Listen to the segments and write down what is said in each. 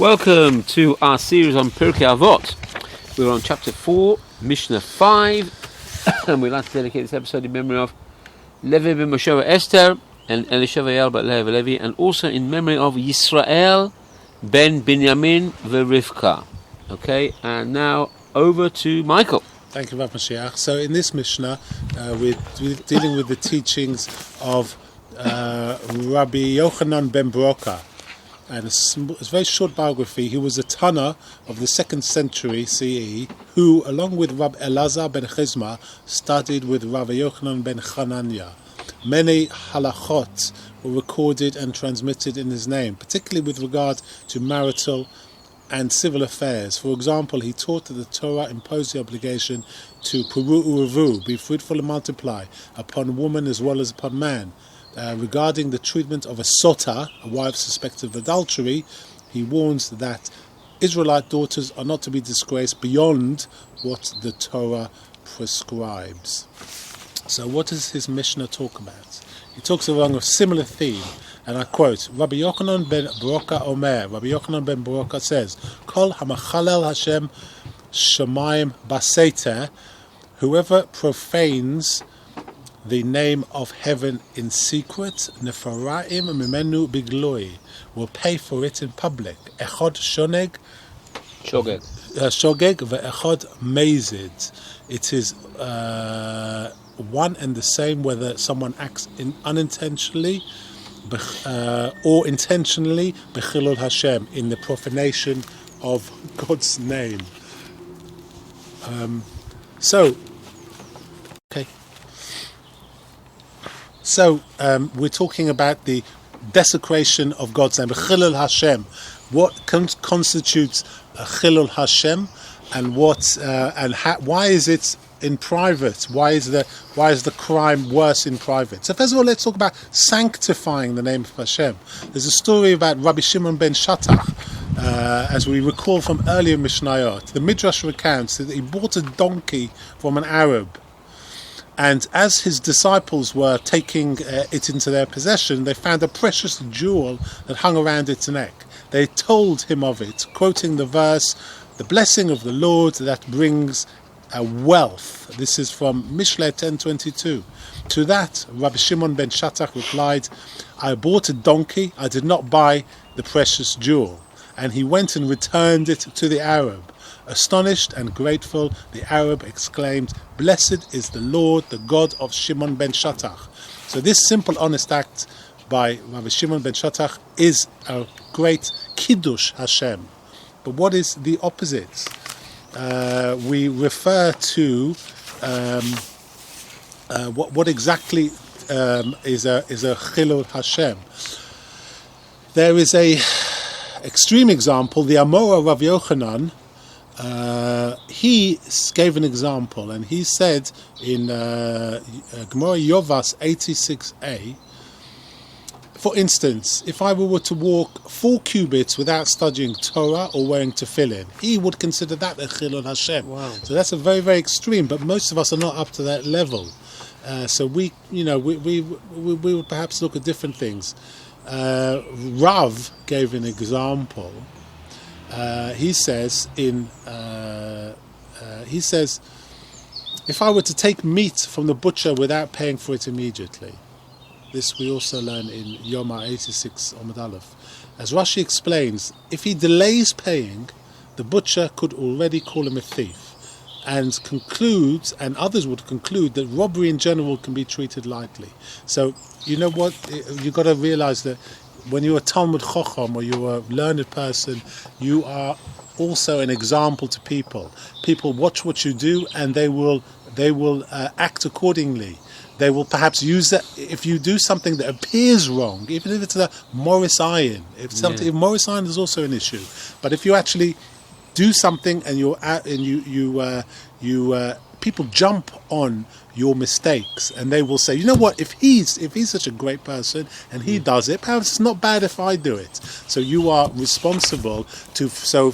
Welcome to our series on Pirkei Avot. We're on chapter 4, Mishna 5, and we'd like to dedicate this episode in memory of Levy ben Moshe Esther and Elisheva ben Levy, and also in memory of Yisrael ben Binyamin Verivka. Okay, and now over to Michael. Thank you, Rav Mashiach. So in this Mishnah, we're dealing with the teachings of Rabbi Yochanan ben Broka. And it's a very short biography. He was a Tana of the 2nd century CE, who, along with Rabbi Elazar ben Chizma, studied with Rabbi Yochanan ben Chananya. Many halachot were recorded and transmitted in his name, particularly with regard to marital and civil affairs. For example, he taught that the Torah imposed the obligation to Puru Urevu, be fruitful and multiply, upon woman as well as upon man. Regarding the treatment of a sota, a wife suspected of adultery, he warns that Israelite daughters are not to be disgraced beyond what the Torah prescribes. So what does his Mishnah talk about? He talks along a similar theme, and I quote, Rabbi Yochanan ben Broka Omer, Rabbi Yochanan ben Broka says, Kol hamachalel Hashem shamayim baseter, whoever profanes the name of heaven in secret, nefaraim mimenu bigloi, will pay for it in public. Echod shogeg ve'echod mezid. It is one and the same whether someone acts unintentionally or intentionally bechilul Hashem, in the profanation of God's name. So we're talking about the desecration of God's name, Chilul Hashem. What constitutes Chilul Hashem, and why is it in private? Why is the crime worse in private? So first of all, let's talk about sanctifying the name of Hashem. There's a story about Rabbi Shimon ben Shattach, as we recall from earlier Mishnayot. The Midrash recounts that he bought a donkey from an Arab. And as his disciples were taking it into their possession, they found a precious jewel that hung around its neck. They told him of it, quoting the verse, "The blessing of the Lord that brings wealth." This is from Mishle 10:22. To that, Rabbi Shimon ben Shattach replied, "I bought a donkey, I did not buy the precious jewel." And he went and returned it to the Arab. Astonished and grateful, the Arab exclaimed, "Blessed is the Lord, the God of Shimon ben Shattach." So this simple, honest act by Rabbi Shimon ben Shattach is a great Kiddush Hashem. But what is the opposite? We refer to what exactly is a Chilul Hashem. There is a extreme example. The Amora Rav Yochanan, he gave an example, and he said in Gemara Yovas 86a, for instance, if I were to walk 4 cubits without studying Torah or wearing tefillin, he would consider that a Chilul Hashem. Wow. So that's a very, very extreme, but most of us are not up to that level. So we would perhaps look at different things. Rav gave an example. He says, if I were to take meat from the butcher without paying for it immediately, this we also learn in Yoma 86 Omad Aleph. As Rashi explains, if he delays paying, the butcher could already call him a thief, and concludes, and others would conclude, that robbery in general can be treated lightly. So you know what, you've got to realize that when you're a Talmud Chacham or you're a learned person, you are also an example to people. People watch what you do, and they will act accordingly. They will perhaps use that if you do something that appears wrong, even if it's a Morris Iron. If Morris Iron is also an issue, but if you actually do something and people jump on your mistakes, and they will say, you know what, if he's such a great person and he does it, perhaps it's not bad if I do it. So you are responsible to. So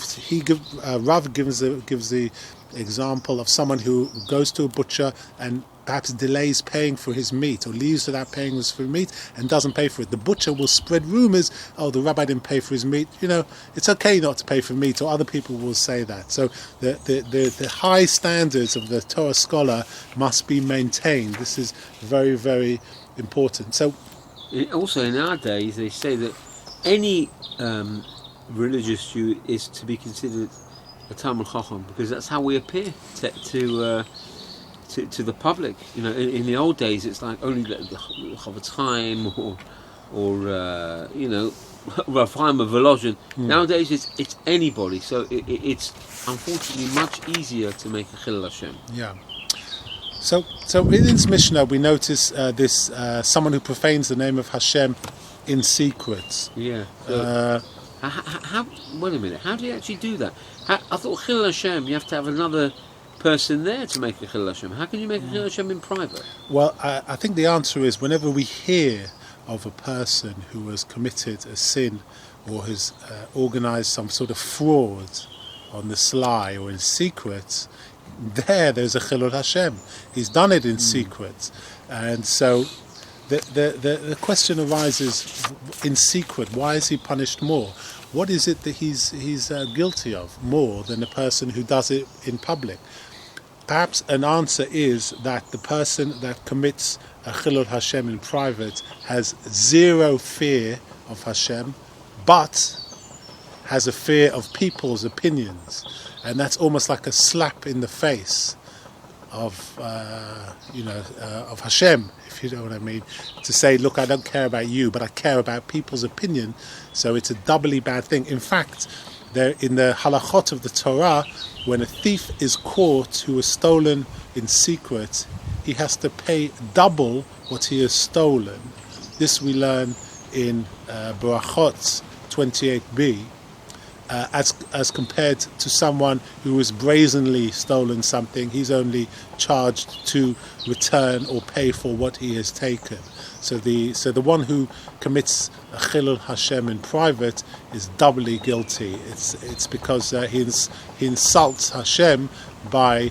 Rav gives the example of someone who goes to a butcher and perhaps delays paying for his meat or leaves without paying for meat and doesn't pay for it, the butcher will spread rumors, oh, the rabbi didn't pay for his meat. It's okay not to pay for meat, or other people will say that. So the high standards of the Torah scholar must be maintained. This is very, very important. So also in our days, they say that any religious Jew is to be considered a Talmud Chacham, because that's how we appear to the public. In the old days, it's like only the Chofetz Chaim or Rav Chaim of Volozhin. Nowadays, it's anybody. So it's unfortunately much easier to make a Chilul Hashem. Yeah. So in this Mishnah, we notice this someone who profanes the name of Hashem in secret. Yeah. So wait a minute. How do you actually do that? I thought Chilul Hashem, you have to have another person there to make a Chilul Hashem. How can you make a Chilul Hashem in private? Well, I think the answer is whenever we hear of a person who has committed a sin or has organised some sort of fraud on the sly or in secret, there's a Chilul Hashem. He's done it in secret. And so the question arises, in secret, why is he punished more? What is it that he's guilty of more than a person who does it in public? Perhaps an answer is that the person that commits a Chilul Hashem in private has zero fear of Hashem, but has a fear of people's opinions. And that's almost like a slap in the face of Hashem, if you know what I mean. To say, look, I don't care about you, but I care about people's opinion. So it's a doubly bad thing. In fact, in the halachot of the Torah, when a thief is caught who has stolen in secret, he has to pay double what he has stolen. This we learn in Barachot 28b. As compared to someone who has brazenly stolen something, he's only charged to return or pay for what he has taken. So the one who commits a Chilul Hashem in private is doubly guilty. It's because he insults Hashem by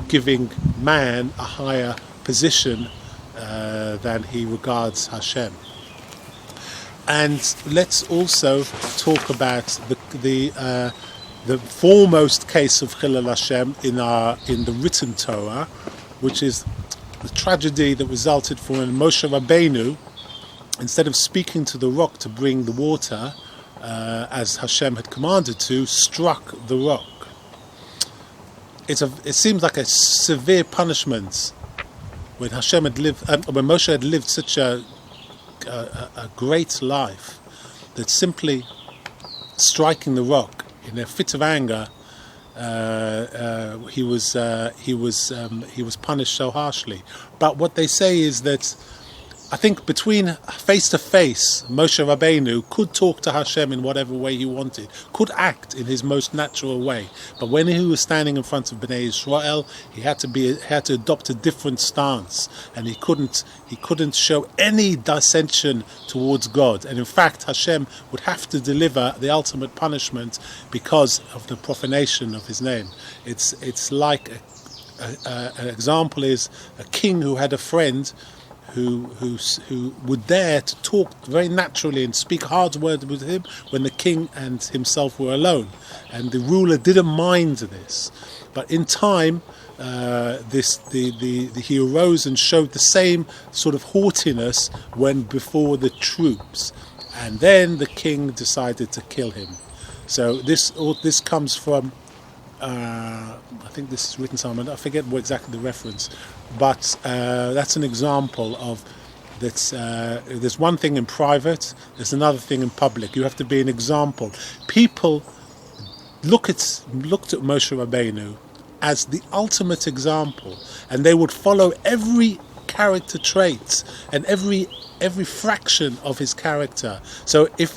giving man a higher position than he regards Hashem. And let's also talk about the foremost case of Chilul Hashem in the written Torah, which is the tragedy that resulted from when Moshe Rabbeinu, instead of speaking to the rock to bring the water, as Hashem had commanded to, struck the rock. It seems like a severe punishment when Moshe had lived such a great life, that simply striking the rock in a fit of anger, he was punished so harshly. But what they say is that I think between face to face, Moshe Rabbeinu could talk to Hashem in whatever way he wanted, could act in his most natural way. But when he was standing in front of Bnei Israel, he had to adopt a different stance, and he couldn't show any dissension towards God. And in fact, Hashem would have to deliver the ultimate punishment because of the profanation of His name. It's like an example is a king who had a friend who would dare to talk very naturally and speak hard words with him when the king and himself were alone, and the ruler didn't mind this. But in time, he arose and showed the same sort of haughtiness when before the troops, and then the king decided to kill him. So this comes from. I think this is written somewhere. I forget exactly the reference, but that's an example of that. There's one thing in private, there's another thing in public. You have to be an example. People looked at Moshe Rabbeinu as the ultimate example, and they would follow every character trait and every fraction of his character. So if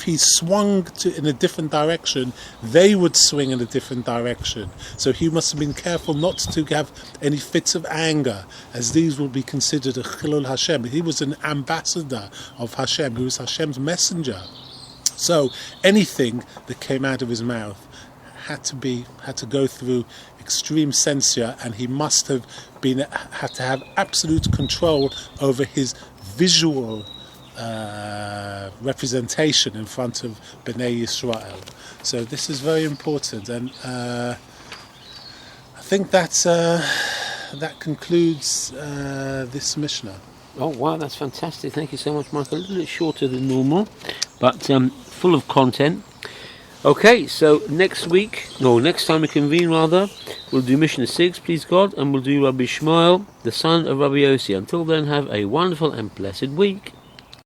he swung in a different direction, they would swing in a different direction. So he must have been careful not to have any fits of anger, as these would be considered a Chilul Hashem. He was an ambassador of Hashem. He was Hashem's messenger. So anything that came out of his mouth had to go through extreme censure, and he must have had to have absolute control over his visual representation in front of Bnei Yisrael. So this is very important, and I think that concludes this Mishnah. Oh wow, that's fantastic! Thank you so much, Michael. A little bit shorter than normal, but full of content. Okay, so next time we convene rather, we'll do Mishnah 6, please God, and we'll do Rabbi Shmuel, the son of Rabbi Yossi. Until then, have a wonderful and blessed week.